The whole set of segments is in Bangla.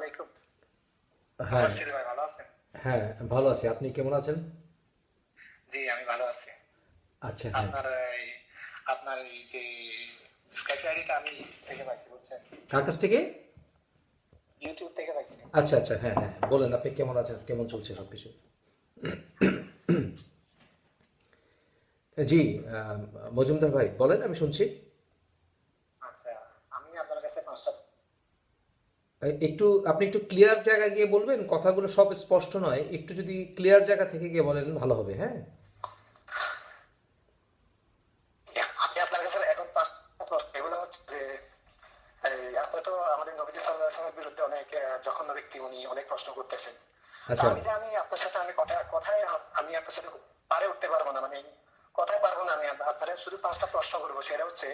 আলাইকুম। হ্যাঁ, ভাই ভালো আছেন? হ্যাঁ, ভালো আছি। আপনি কেমন আছেন? জি, আমি ভালো আছি। আচ্ছা, হ্যাঁ। আপনার এই আপনার এই যে স্কাইপ আইডিটা আমি থেকে পাইছি, বুঝছেন? কার কাছ থেকে? ইউটিউব থেকে পাইছি। আচ্ছা, আচ্ছা, হ্যাঁ, হ্যাঁ। বলেন আপনি কেমন আছেন? কেমন চলছে আচ্ছা, সবকিছু? জি, আহ, মজুমদার ভাই বলেন, আমি শুনছি। আচ্ছা, আমি আপনার কাছে 5টা। একটু আপনি একটু ক্লিয়ার জায়গায় গিয়ে বলবেন, কথাগুলো সব স্পষ্ট নয়। একটু যদি ক্লিয়ার জায়গা থেকে গিয়ে বলেন ভালো হবে, হ্যাঁ। আমি আপনার কাছে এখন 5টা প্রশ্ন, এগুলো হচ্ছে যে আপনি তো আমাদের নবীজি সাল্লাল্লাহু আলাইহি ওয়াসাল্লামের বিরুদ্ধে অনেক জঘন্য ব্যক্তি, উনি অনেক প্রশ্ন করতেছেন। তা আচ্ছা, আমি আপনার সাথে আমি কথায় কথায় আমি আপনার সাথে পারে উঠতে পারবো না, মানে কথায় পারবো না। আমি আপনার শুধু 5টা প্রশ্ন করবো। সেটা হচ্ছে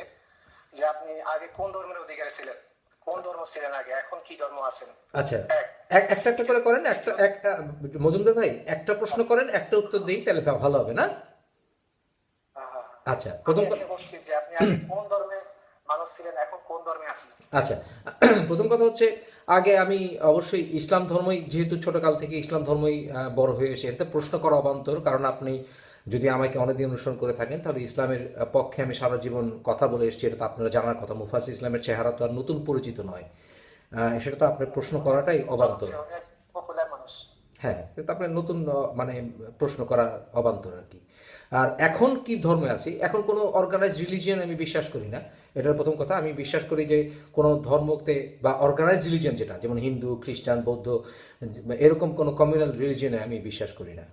যে আপনি আগে কোন ধর্মের অধিকারী ছিলেন, কোন ধর্ম ছিলেন আগে, এখন কি ধর্ম আছেন? আচ্ছা। এক। একটা একটা করে করেন, একটা দ্বিতীয়। মজুমদার ভাই একটা প্রশ্ন আচ্ছা। করেন, একটা উত্তর দিই, তাহলে ভালো হবে না? হ্যাঁ। আচ্ছা, আমি প্রথম একটা করছি যে আপনি আগে কোন ধর্মে মানুষ ছিলেন, এখন কোন ধর্মে আছেন? আচ্ছা, প্রথম কথা হচ্ছে, আগে আমি অবশ্যই ইসলাম ধর্মই, যেহেতু ছোটকাল থেকে ইসলাম ধর্মই বড় হয়ে এসে, এতে প্রশ্ন করা অবান্তর। কারণ আপনি যদি আমাকে অনেকদিন অনুসরণ করে থাকেন, তাহলে ইসলামের পক্ষে আমি সারা জীবন কথা বলে এসেছি, এটা তো আপনারা জানার কথা। মুফাসি ইসলামের চেহারা তো আর নতুন পরিচিত নয়। সেটা তো আপনার প্রশ্ন উনি একজন করাটাই অবান্তর। জনপ্রিয়, উনি একজন পপুলার মানুষ। হ্যাঁ, কিন্তু আপনার নতুন মানে প্রশ্ন করা অবান্তর আর কি। আর এখন কি ধর্মে আছি, এখন কোনো অর্গানাইজ রিলিজিয়ন আমি বিশ্বাস করি না। এটার প্রথম কথা। আমি বিশ্বাস করি যে কোনো ধর্মতে বা অর্গানাইজ রিলিজিয়ন, যেটা যেমন হিন্দু, খ্রিস্টান, বৌদ্ধ, এরকম কোনো কমিউনাল রিলিজিয়নে আমি বিশ্বাস করি না।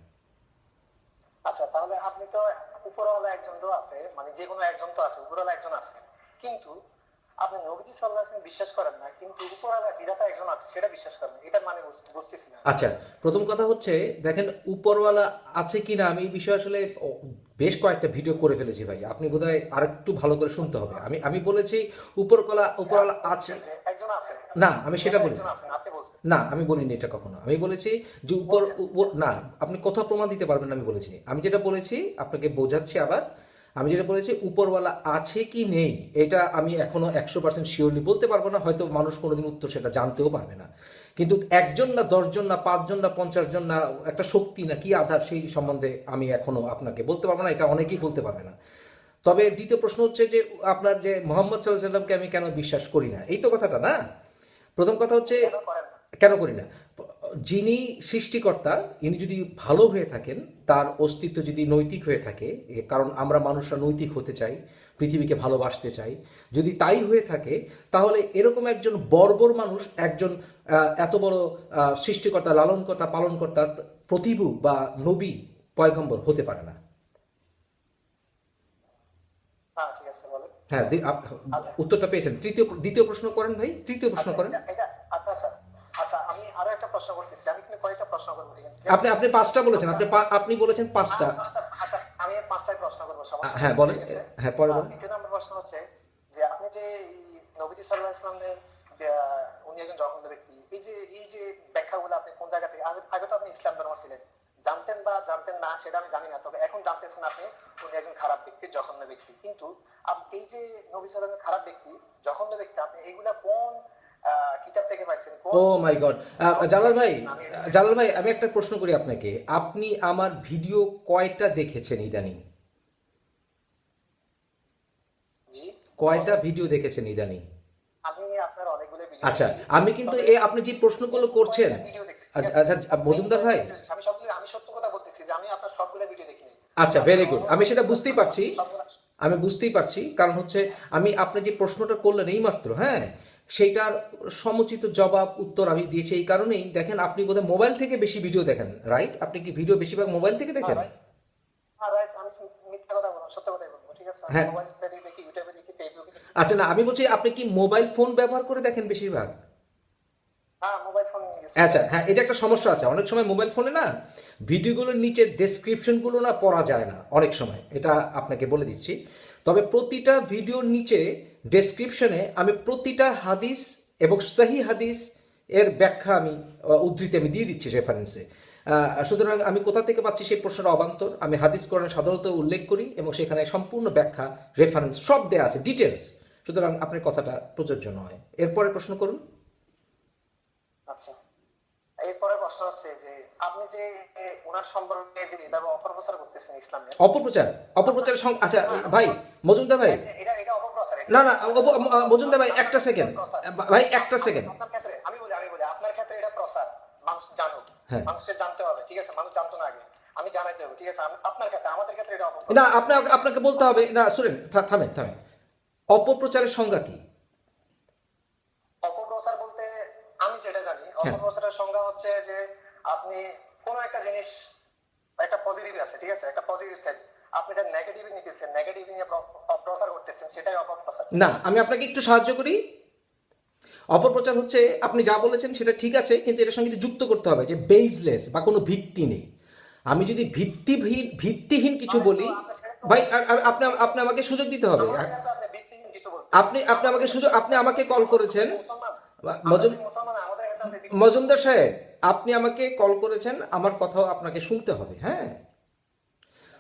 আচ্ছা, তাহলে আপনি তো উপরওয়ালা একজন তো আছে, মানে যে কোনো একজন তো আছে, উপরওয়ালা একজন আছে, কিন্তু আপনি নবীজি সাল্লাল্লাহু আলাইহি ওয়াসাল্লাম বিশ্বাস করেন না, কিন্তু উপরওয়ালা বিধাতা একজন আছে সেটা বিশ্বাস করেন। এটার মানে বুঝতেছি না। আচ্ছা, প্রথম কথা হচ্ছে, দেখেন উপরওয়ালা আছে কি না, আমি এই বিষয়ে আসলে বেশ কয়েকটা ভিডিও করে ফেলেছি ভাই। আপনি বোধহয় আরেকটু ভালো করে শুনতে হবে। আমি আমি বলেছি উপরকলা উপরওয়ালা আপনি আছে। বলছেন যে একজন আছে, না, আমি সেটা বিধাতা একজন বলিনি। আছেন, আপনি বলছেন। না, আমি বলিনি এটা কখনো। আমি বলেছি যে বললেন। না, আপনি কোথাও প্রমাণ দিতে পারবেন না আমি বলেছি। আমি যেটা বলেছি আপনাকে বোঝাচ্ছি আবার। আমি যেটা বলেছি উপরওয়ালা আছে কি নেই, এটা আমি এখনো 100% শিওরলি বলতে পারবো না। হয়তো মানুষ কোনোদিন উত্তর সেটা জানতেও পারবে না। কিন্তু একজন না 10 জন না 5 জন না 50 জন না একটা শক্তি না কি আধার, সেই সম্বন্ধে আমি এখনো আপনাকে বলতে পারবো না। এটা অনেকেই বলতে পারবে না। তবে দ্বিতীয় প্রশ্ন হচ্ছে যে আপনার যে মোহাম্মদ সাল্লাহ সাল্লামকে আমি কেন বিশ্বাস করি না, এই তো কথাটা না। প্রথম কথা হচ্ছে, কেন করেন না? কেন করি না, যিনি সৃষ্টিকর্তা, ইনি যদি ভালো হয়ে থাকেন, তার অস্তিত্ব যদি নৈতিক হয়ে থাকে, কারণ আমরা মানুষরা নৈতিক হতে চাই, পৃথিবীকে ভালোবাসতে চাই, যদি তাই হয়ে থাকে, তাহলে এরকম একজন বর্বর মানুষ, একজন এত বড় সৃষ্টিকর্তা, লালনকর্তা, পালনকর্তার প্রতিভু বা নবী, পয়গম্বর হতে পারে না। হ্যাঁ, ঠিক আছে, বলেন। হ্যাঁ, আচ্ছা। উত্তরটা পেয়েছেন। দ্বিতীয় প্রশ্ন করেন ভাই, তৃতীয় প্রশ্ন আচ্ছা, করেন। এটা আচ্ছা আচ্ছা। আচ্ছা, আমি আরো একটা প্রশ্ন করতেছি। আমি কিন্তু কয়েকটা প্রশ্ন করবো, ঠিক ঠিক আছে? আপনি আপনি পাঁচটা বলেছেন, আচ্ছা। আপনি বলেছেন পাঁচটা। 5টা। আচ্ছা, আমি 5টায় প্রশ্ন করবো, সমস্যা নেই, হ্যাঁ বলেন। ঠিক আছে? হ্যাঁ, পরে বলেন। দ্বিতীয় নম্বর প্রশ্ন হচ্ছে যে আপনি যে এই নবীজি সাল্লাল্লাহু আলাইহি ওয়াসাল্লামের উনি একজন জঘন্য ব্যক্তি, এই যে ব্যাখ্যাগুলো আপনি কোন জায়গা থেকে, আগে আগে তো আপনি ইসলাম ধর্ম ছিলেন, জানতেন বা জানতেন না সেটা আমি জানি না, তবে এখন জানতেছেন আপনি উনি একজন খারাপ ব্যক্তি, জঘন্য ব্যক্তি, কিন্তু এই যে নবী সাল্লাল্লাহু আলাইহি ওয়াসাল্লামের খারাপ ব্যক্তি, জঘন্য ব্যক্তি, আপনি এইগুলা কোন কিতাব থেকে পাইছেন, কোন ও মাই গড। গ্রন্থ জালাল থেকে ভাই, পাইছেন? আমি এটা জালাল ভাই, আমি একটা প্রশ্ন করি আপনাকে। আপনি আমার ভিডিও কয়টা দেখেছেন ইদানিং? জি, কয়টা বলেন। ভিডিও দেখেছেন ইদানিং? আমি আপনার অনেকগুলো ভিডিও আচ্ছা, দেখছি, আমি কিন্তু তবে আপনি যে প্রশ্নগুলো মেইন করছেন, কয়েকটা ভিডিও দেখছি, ঠিক আছে? আচ্ছা, মেইন মজুমদার কয়েকটা ভাই। ভিডিও দেখছি। আমি সত্য কথা বলতেছি যে আমি আপনার সবগুলো ভিডিও দেখিনি। আচ্ছা, আপনি ভেরি গুড। রহমত আমি সেটা ভিডিও বুঝতেই করেছেন পারছি। সবগুলো। আমি বুঝতেই পারছি, কারণ হচ্ছে আমি আপনি যে প্রশ্নটা করলেন এইমাত্র, হ্যাঁ, সেইটার সমুচিত জবাব উত্তর আমি দিয়েছি। এই কারণেই দেখেন, আপনি বোধহয় মোবাইল থেকে বেশি ভিডিও দেখেন, রাইট? আপনি কি ভিডিও বেশিরভাগ মোবাইল থেকে হ্যাঁ, দেখেন? রাইট। হ্যাঁ, রাইট। আমি মিথ্যা কথা বলবো, সত্য কথাই বলবো, ঠিক আছে? আমি হ্যাঁ। মোবাইল থেকে দেখি, ইউটিউবে দেখি, ফেসবুকে দেখি। আচ্ছা, না, আমি বলছি আপনি কি মোবাইল ফোন ব্যবহার করে দেখেন বেশিরভাগ? হ্যাঁ, মোবাইল ফোন ইউজ করি। আচ্ছা, হ্যাঁ, এটা একটা সমস্যা আছে। অনেক সময় মোবাইল ফোনে না ভিডিওগুলোর নিচে ডেসক্রিপশনগুলো না পড়া যায় না অনেক সময়, এটা আপনাকে বলে দিচ্ছি। তবে প্রতিটা ভিডিওর নিচে ডেসক্রিপশনে আমি প্রতিটা হাদিস এবং সহি হাদিস এর ব্যাখ্যা আমি উদ্ধৃতি আমি দিয়ে দিচ্ছি রেফারেন্সে। সুতরাং আমি কোথা থেকে পাচ্ছি সেই প্রশ্নটা অবান্তর। আমি হাদিস কোরআনে সাধারণত উল্লেখ করি এবং সেখানে সম্পূর্ণ ব্যাখ্যা, রেফারেন্স সব দেওয়া আছে, ডিটেলস। সুতরাং আপনার কথাটা প্রযোজ্য নয়। এরপরে প্রশ্ন করুন। আচ্ছা, এরপরে প্রশ্ন হচ্ছে যে আপনি যে ওনার সম্পর্কে যে এভাবে অপপ্রচার করতেছেন ইসলামের, অপপ্রচার, অপপ্রচারের সঙ্গে, আচ্ছা ভাই মজুমদার ভাই, এটা অপপ্রচার, না না মজুমদার ভাই একটা সেকেন্ড, ভাই একটা সেকেন্ড, আপনার ক্ষেত্রে আমি বলি আপনার ক্ষেত্রে এটা প্রচার, মানুষ জানুক, হ্যাঁ মানুষের জানতে হবে, ঠিক আছে, মানুষ জানতো না আগে, আমি জানাইতে হবে, ঠিক আছে, আপনার ক্ষেত্রে, আমাদের ক্ষেত্রে এটা না অপপ্রচার। আপনাকে বলতে হবে না, শুনেন থামেন থামেন, অপপ্রচারের সংজ্ঞা কি? অপপ্রচার বলতে আমি যেটা জানি, হ্যাঁ অপপ্রচারের সংজ্ঞা হচ্ছে যে আপনি কোন একটা জিনিস, একটা পজিটিভ আছে, ঠিক আছে, একটা পজিটিভ সাইড, আপনি এটা নেগেটিভ নিতেছেন, নেগেটিভ নিয়ে প্রচার করতেছেন, সেটাই অপপ্রচার। না, আমি আপনাকে একটু সাহায্য করি। অপপ্রচার হচ্ছে আপনি যা বলেছেন সেটা ঠিক আছে, কিন্তু এটার সঙ্গে যুক্ত করতে হবে যে বেসলেস বা কোনো ভিত্তি নেই। আমি যদি ভিত্তিহীন কিছু বলি, ভাই আপনি আপনি আমাকে সুযোগ দিতে হবে। আমাদের ক্ষেত্রে আপনি ভিত্তিহীন কিছু আপনি বলতেছেন, আপনি আমাকে সুযোগ, আপনি আমাকে কল করেছেন, মুসলমান, মজুম মুসলমান, আমাদের ক্ষেত্রে আপনি ভিত্তিহীন। মজুমদার সাহেব, আপনি আমাকে কল করেছেন, আমার কথাও আপনাকে শুনতে হবে। হ্যাঁ,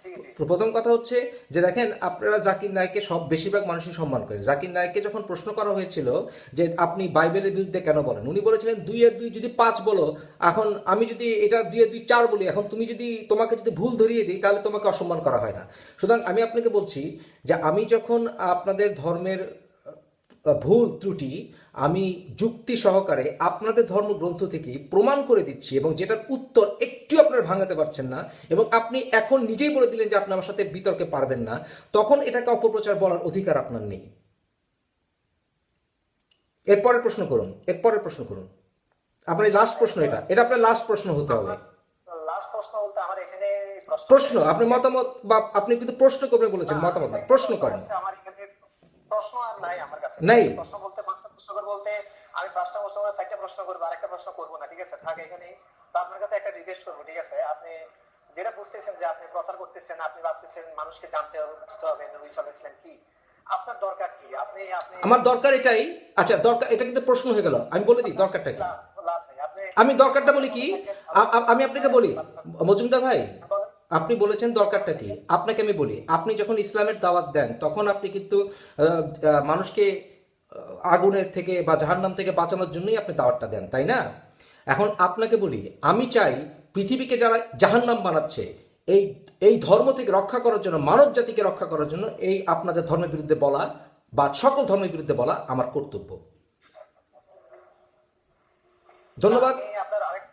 জি জি, প্রথম কথা হচ্ছে যে দেখেন, আপনারা জাকির নায়েককে সব বেশিরভাগ মানুষই সম্মান করেন। জাকির নায়েককে যখন প্রশ্ন করা হয়েছিল যে আপনি বাইবেলের বিরুদ্ধে কেন বলেন, উনি বলেছিলেন 2 এর 2 যদি 5 বলো, এখন আমি যদি এটা 2 এর 2 4 বলি, এখন তুমি যদি, তোমাকে যদি ভুল ধরিয়ে দিই তাহলে তোমাকে অসম্মান করা হয় না। সুতরাং আমি আপনাকে বলছি যে আমি যখন আপনাদের ধর্মের ভুল ত্রুটি আমি যুক্তি সহকারে আপনাদের ধর্মগ্রন্থ থেকে প্রমাণ করে দিচ্ছি, এবং যেটার উত্তর একটু আপনারা ভাঙাতে পারছেন না, এবং আপনি এখন নিজেই বলে দিলেন যে আপনি আমার সাথে বিতর্কে পারবেন না, তখন এটাকে অপপ্রচার বলার অধিকার আপনার নেই। এরপরের প্রশ্ন করুন, এরপরের প্রশ্ন করুন। আপনার লাস্ট প্রশ্ন, এটা এটা আপনার লাস্ট প্রশ্ন হতে হবে। লাস্ট প্রশ্ন বলতে আমার এখানে প্রশ্ন, আপনি মতামত, বা আপনি কিন্তু প্রশ্ন করবেন বলেছেন, মতামত না, প্রশ্ন করেন। আমার কাছে প্রশ্ন আর নাই, আমার কাছে নাই, প্রশ্ন বলতে 5টা প্রশ্ন করব, বলতে আমি 5টা প্রশ্ন করে 4টা প্রশ্ন করব, আরেকটা প্রশ্ন করব না, ঠিক আছে, থাকে এখানেই। তো আপনার কাছে একটা রিকোয়েস্ট করব, ঠিক আছে, আপনি যেটা বুঝতেছেন যে আপনি প্রচার করতেছেন, আপনি ভাবতেছেন মানুষকে জানতে হবে, বুঝতে হবে নবী সাল্লাল্লাহু আলাইহি ওয়াসাল্লাম কি, আপনার দরকার কি, আপনি আপনি আমার দরকার এটাই। আচ্ছা দরকার, এটা কিন্তু প্রশ্ন হয়ে গেল, আমি বলে দিই দরকারটা কি। লাভ নেই, আপনি আমি দরকারটা বলি কি, আমি আপনাকে বলি মজুমদার ভাই, আপনি বলেছেন দরকারটা কি, আপনাকে আমি বলি, আপনি যখন ইসলামের দাওয়াত দেন তখন আপনি কিন্তু মানুষকে আগুনের থেকে বা জাহান্নাম থেকে বাঁচানোর জন্যই আপনি দাওয়াতটা দেন, তাই না? এখন আপনাকে বলি, আমি চাই পৃথিবীকে যারা জাহান্নাম বানাচ্ছে, এই এই ধর্ম থেকে রক্ষা করার জন্য, মানব জাতিকে রক্ষা করার জন্য এই আপনাদের ধর্মের বিরুদ্ধে বলা বা সকল ধর্মের বিরুদ্ধে বলা আমার কর্তব্য। ধন্যবাদ। আমি আপনার আরেক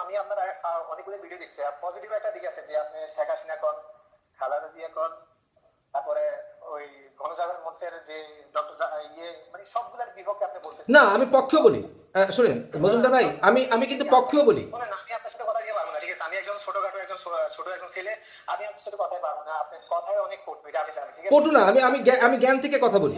আমি আপনার অনেকগুলো ভিডিও দেখছি, পজিটিভ একটা দিক আছে যে আপনি শেখ হাসিনা কোন, খালেদা জিয়া কোন, তারপরে ওই গণজাগরণ মঞ্চের যে ডক্টর মানে সবগুলোর বিপক্ষে আপনি বলতেছেন। না, আমি পক্ষেও বলি, শুনেন মজুমদার ভাই, আমি কিন্তু পক্ষেও বলি। শুনেন, আমি আপনার সাথে কথা দিয়ে পারবো না, ঠিক আছে, আমি একজন ছোটখাটো একজন ছোট একজন ছেলে, আমি আপনার সাথে কথাই পারবো না, আপনার কথায় অনেক কটু, এটা আমি জানি, ঠিক আছে। পটু না, আমি জ্ঞান থেকে কথা বলি।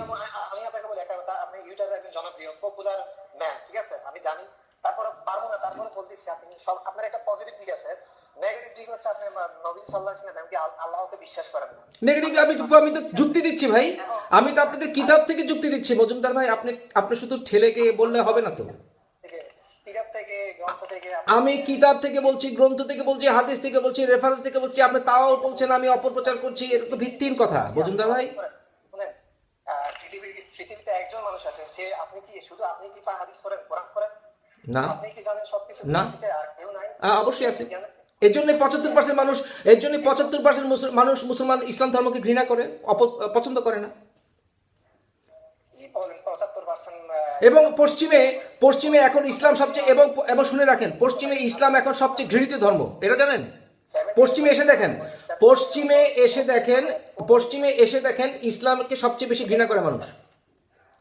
আমি আপনাকে বলি একটা কথা, আপনি ইউটিউবের একজন জনপ্রিয় পপুলার ম্যান, ঠিক আছে, আমি জানি, তারপরে পারবো না, তারপরে বলতেছি আপনি সব, আপনার একটা পজিটিভ দিক আছে, নেগেটিভ দিক হচ্ছে আপনি নবী সাল্লাল্লাহু আলাইহি ওয়াসাল্লাম কি আল্লাহকে বিশ্বাস করেন না। নেগেটিভ, আমি তো যুক্তি দিচ্ছি ভাই, আমি তো আপনাদের কিতাব থেকে যুক্তি দিচ্ছি মজুমদার ভাই, আপনি শুধু ঠেলে গিয়ে বললে হবে না তো। কিতাব থেকে, গ্রন্থ থেকে, আমি কিতাব থেকে বলছি, গ্রন্থ থেকে বলছি, হাদিস থেকে বলছি, রেফারেন্স থেকে বলছি, আপনি তাও বলছেন আমি অপপ্রচার করছি, এটা তো ভিত্তিহীন কথা মজুমদার ভাই। শুনেন, পৃথিবীতে একজন মানুষ আছে, সে, আপনি কি শুধু আপনি কি হাদিস পড়েন, কোরআন পড়েন? না আপনি কি জানেন সবকিছু না, পৃথিবীতে আর কেউ নাই? অবশ্যই আছে। এর জন্য 75% মানুষ, এর জন্য 75% মানুষ মুসলমান ইসলাম ধর্মকে ঘৃণা করে, পছন্দ করে না। কি বলেন 75%? এবং পশ্চিমে এখন ইসলাম সবচেয়ে, এবং শুনে রাখেন, পশ্চিমে ইসলাম এখন সবচেয়ে ঘৃণিত ধর্ম, এটা জানেন? পশ্চিমে এসে দেখেন, পশ্চিমে এসে দেখেন ইসলামকে সবচেয়ে বেশি ঘৃণা করে মানুষ।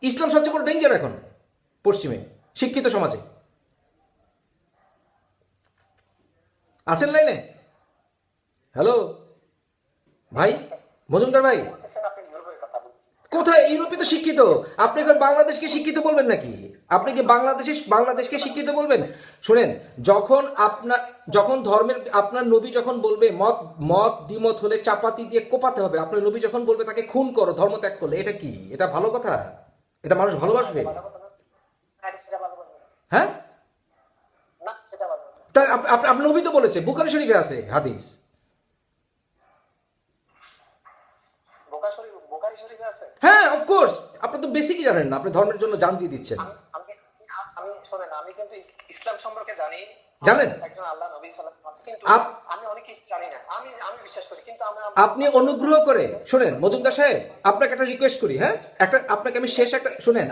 ইসলাম সবচেয়ে বড় ডেঞ্জার এখন পশ্চিমে শিক্ষিত সমাজে। আছেন লাইনে? হ্যালো ভাই, মজুমদার ভাই, আপনি ইউরোপের কথা বলছেন। কোথায়? ইউরোপে তো শিক্ষিত, আপনি এখন বাংলাদেশকে শিক্ষিত বলবেন নাকি? আপনি কি বাংলাদেশকে শিক্ষিত বলবেন? শুনেন, যখন ধর্মের, আপনার নবী যখন বলবে মত দ্বিমত হলে চাপাতি দিয়ে কোপাতে হবে, আপনার নবী যখন বলবে তাকে খুন করো ধর্ম ত্যাগ করলে, এটা কি? এটা ভালো কথা? এটা মানুষ ভালোবাসবে? সেটা ভালো কথা না। হ্যাঁ, না, সেটা ভালো কথা না। তাই আপনার নবী তো বলেছে, বুখারী শরীফে আছে হাদিস। বুখারী শরীফে আছে। হ্যাঁ, অফকোর্স, আপনি তো বেসিকই জানেন না, আপনি ধর্মের জন্য জান দিয়ে দিচ্ছেন। আমি আমি আমি শুনেন, আমি আমি কিন্তু ইসলাম সম্পর্কে জানি, জানেন একজন আল্লাহ নবী সাল্লাল্লাহু আলাইহি ওয়াসাল্লাম, কিন্তু আমি অনেক কিছু জানি না। আমি আমি বিশ্বাস করি, কিন্তু আপনি অনুগ্রহ করে শুনেন মজুমদার সাহেব, আপনাকে একটা রিকোয়েস্ট করি, হ্যাঁ, আপনাকে আমি শেষ একটা শুনেন,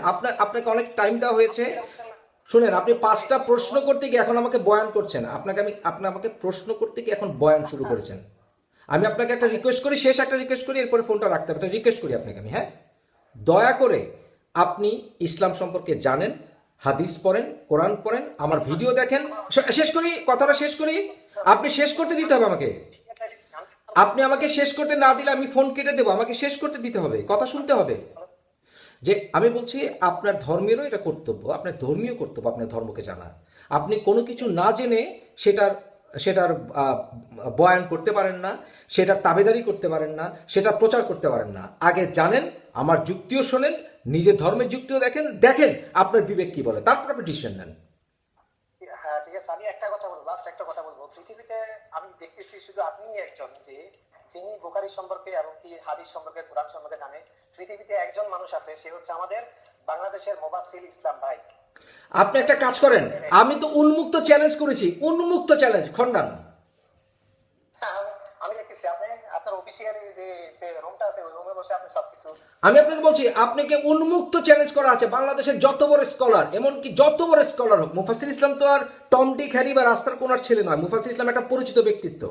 আপনাকে অনেক টাইম দেওয়া হয়েছে। শুনেন, আপনি 5টা প্রশ্ন করতে গিয়ে এখন আমাকে বয়ান করছেন, আপনি আমাকে প্রশ্ন করতে গিয়ে এখন বয়ান শুরু করেছেন। আমি আপনাকে একটা রিকোয়েস্ট করি, শেষ একটা রিকোয়েস্ট করি, এরপরে ফোনটা রাখতে হবে, একটা রিকোয়েস্ট করি আপনাকে আমি, হ্যাঁ, দয়া করে আপনি ইসলাম সম্পর্কে জানেন, হাদিস পড়েন, কোরআন পড়েন, আমার ভিডিও দেখেন। শেষ করি, কথাটা শেষ করি। আপনি শেষ করতে দিতে হবে আমাকে। আপনি আমাকে শেষ করতে না দিলে আমি ফোন কেটে দেবো, আমাকে শেষ করতে দিতে হবে, কথা শুনতে হবে। যে আমি বলছি আপনার ধর্মেরও এটা কর্তব্য, আপনার ধর্মীয় কর্তব্য আপনার ধর্মকে জানা। আপনি কোনো কিছু না জেনে সেটার বয়ান করতে পারেন না, সেটার তাবেদারি করতে পারেন না, সেটা প্রচার করতে পারেন না। আগে জানেন, আমার যুক্তিও শোনেন, নিজের ধর্মের যুক্তিও দেখেন, আপনার বিবেক কি বলে, তারপর আপনি ডিসিশন নেন। হ্যাঁ ঠিক আছে, আমি একটা কথা বলবো, লাস্ট একটা কথা বলবো। পৃথিবীতে আমি দেখতেছি শুধু আপনিই একজন যে যিনি বুখারী সম্পর্কে এবং কি হাদিস সম্পর্কে, কোরআন সম্পর্কে জানে। পৃথিবীতে একজন মানুষ আছে, সে হচ্ছে আমাদের বাংলাদেশের মোবাশ্বির ইসলাম ভাই। আপনি একটা কাজ করেন, আমি তো উন্মুক্ত চ্যালেঞ্জ করেছি, উন্মুক্ত চ্যালেঞ্জ খণ্ডান। আমি দেখতেছি আপনি আপনার অফিসিয়াল যে রুমটা আছে, ওই রুমে বসে আপনি সবকিছু। আমি আপনাকে বলছি, আপনাকে উন্মুক্ত চ্যালেঞ্জ করা আছে। বাংলাদেশের যত বড় স্কলার, এমনকি যত বড় স্কলার হোক, মুফাসসির ইসলাম তো আর টম ডিক হ্যারি বা রাস্তার কোনার ছেলে নয়। মুফাসসির ইসলাম একটা পরিচিত ব্যক্তিত্ব।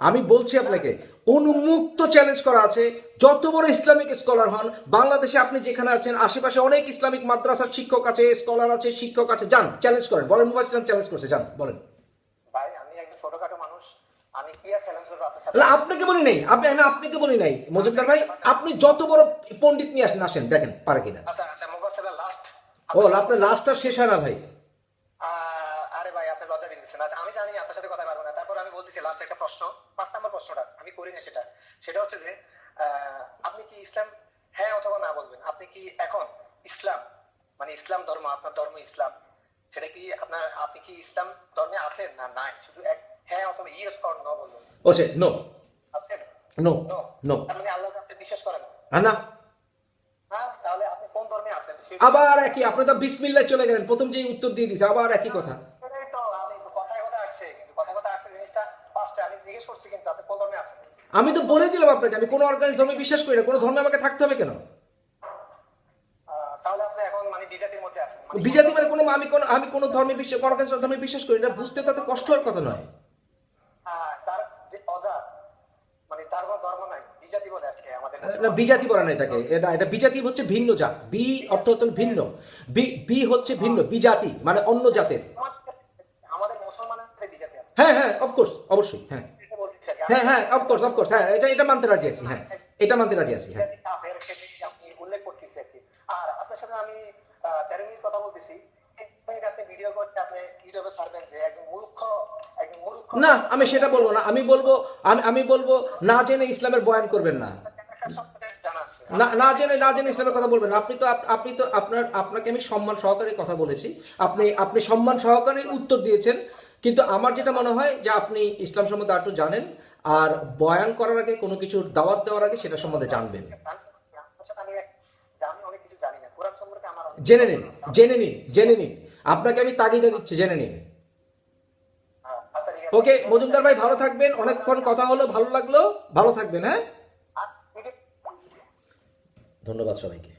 আমি বলছি আপনাকে উন্মুক্ত চ্যালেঞ্জ করা আছে। যত বড় ইসলামিক স্কলার হন, বাংলাদেশে আপনি যেখানে আছেন আশেপাশে অনেক ইসলামিক মাদ্রাসার শিক্ষক আছে, স্কলার আছে, শিক্ষক আছে, যান চ্যালেঞ্জ করেন, বলেন মুফাসসির ইসলাম চ্যালেঞ্জ করছে, যান বলেন। ভাই আমি একটা ছোটখাটো মানুষ, আমি কি আর চ্যালেঞ্জ করব আপনার সাথে? আপনাকে বলি নাই, আমি আপনাকে বলি নাই মজুমদার ভাই, আপনি যত বড় পণ্ডিত নিয়ে আসেন দেখেন পারে কিনা। আচ্ছা আচ্ছা, মুফাসসির লাস্ট। ও আপনার লাস্টটা শেষ হয় না ভাই। আরে ভাই আপনি লজ্জা দিচ্ছেন। আচ্ছা আমি জানি আপনার সাথে কথা পারবো না, তারপর আমি বলতেছি লাস্ট একটা প্রশ্ন, 5 নম্বর প্রশ্নটা আমি করি না, সেটা হচ্ছে যে আপনি কি ইসলাম, হ্যাঁ অথবা না বলবেন, আপনি কি এখন ইসলাম মানে ইসলাম ধর্ম, আপনার ধর্ম ইসলাম, সেটা কি আপনি কি ইসলাম ধর্মে আছেন না নাই? শুধু এক হ্যাঁ অথবা ইয়েস অর নো বলবেন। ওকে, নো। আছেন? নো। নো। নো। তার মানে আল্লাহর কাছে বিশ্বাস করেন না? না। হ্যাঁ, তাহলে আপনি কোন ধর্মে আছেন? আবার একই, আপনি তো বিসমিল্লাহ চলে গেলেন, প্রথম যেই উত্তর দিয়ে দিয়েছে, আবার একই কথা। সেটাই তো, আমি কথায় কথা আসছে, কিন্তু কথায় কথা আসছে জিনিসটা ফার্স্টে আমি জিজ্ঞেস করছি, কিন্তু আপনি কোন ধর্মে আছেন? আমি তো বলে দিলাম আপনাকে, আমি কোনো অর্গানাইজ ধর্মে বিশ্বাস করি না, কোনো ধর্মে আমাকে থাকতে হবে কেন? তাহলে আপনি এখন মানে বিজাতির মধ্যে আছেন? বিজাতি মানে কোনো আমি কোনো ধর্মে বিশ্বাস, অর্গানাইজ ধর্মে বিশ্বাস করি না, বুঝতে তাতে কষ্ট হওয়ার কথা নয়। তার যে অজাত, মানে তার কোনো ধর্ম নাই, বিজাতি বলে আজকে আমাদের। না, বিজাতি বলে না এটাকে, এটা বিজাতি হচ্ছে ভিন্ন জাত। বি অর্থ হচ্ছে ভিন্ন, বি হচ্ছে ভিন্ন, বিজাতি মানে অন্য জাতের। আমাদের মুসলমানের বিজাতি আছে। হ্যাঁ হ্যাঁ, অফকোর্স, অবশ্যই, হ্যাঁ হ্যাঁ হ্যাঁ, অফকোর্স, হ্যাঁ, এটা মানতে রাজি আছি, হ্যাঁ এটা মানতে রাজি আছি, হ্যাঁ। আপনি উল্লেখ করতেছি আর কি। আর আপনার সাথে আমি 13 মিনিট কথা বলতেছি, আপনি ভিডিও করতে আপনি ইউটিউবে সার্ভেন যে একজন মূর্খ না, আমি সেটা বলবো না, আমি বলবো না জেনে ইসলামের বয়ান করবেন না, না জেনে ইসলামের কথা বলবেন না। আপনি তো আপনাকে আমি সম্মান সহকারে কথা বলেছি, আপনি সম্মান সহকারে উত্তর দিয়েছেন, কিন্তু আমার যেটা মনে হয় যে আপনি ইসলাম সম্বন্ধে একটু জানেন, আর বয়ান করার আগে, কোনো কিছুর দাওয়াত দেওয়ার আগে সেটা সম্বন্ধে জানবেন। জেনে নিন, আপনাকে আমি তাগিদা দিচ্ছি, জেনে নিন। ওকে মজুমদার ভাই, ভালো থাকবেন, অনেকক্ষণ কথা হলো, ভালো লাগলো, ভালো থাকবেন, হ্যাঁ। ধন্যবাদ সবাইকে।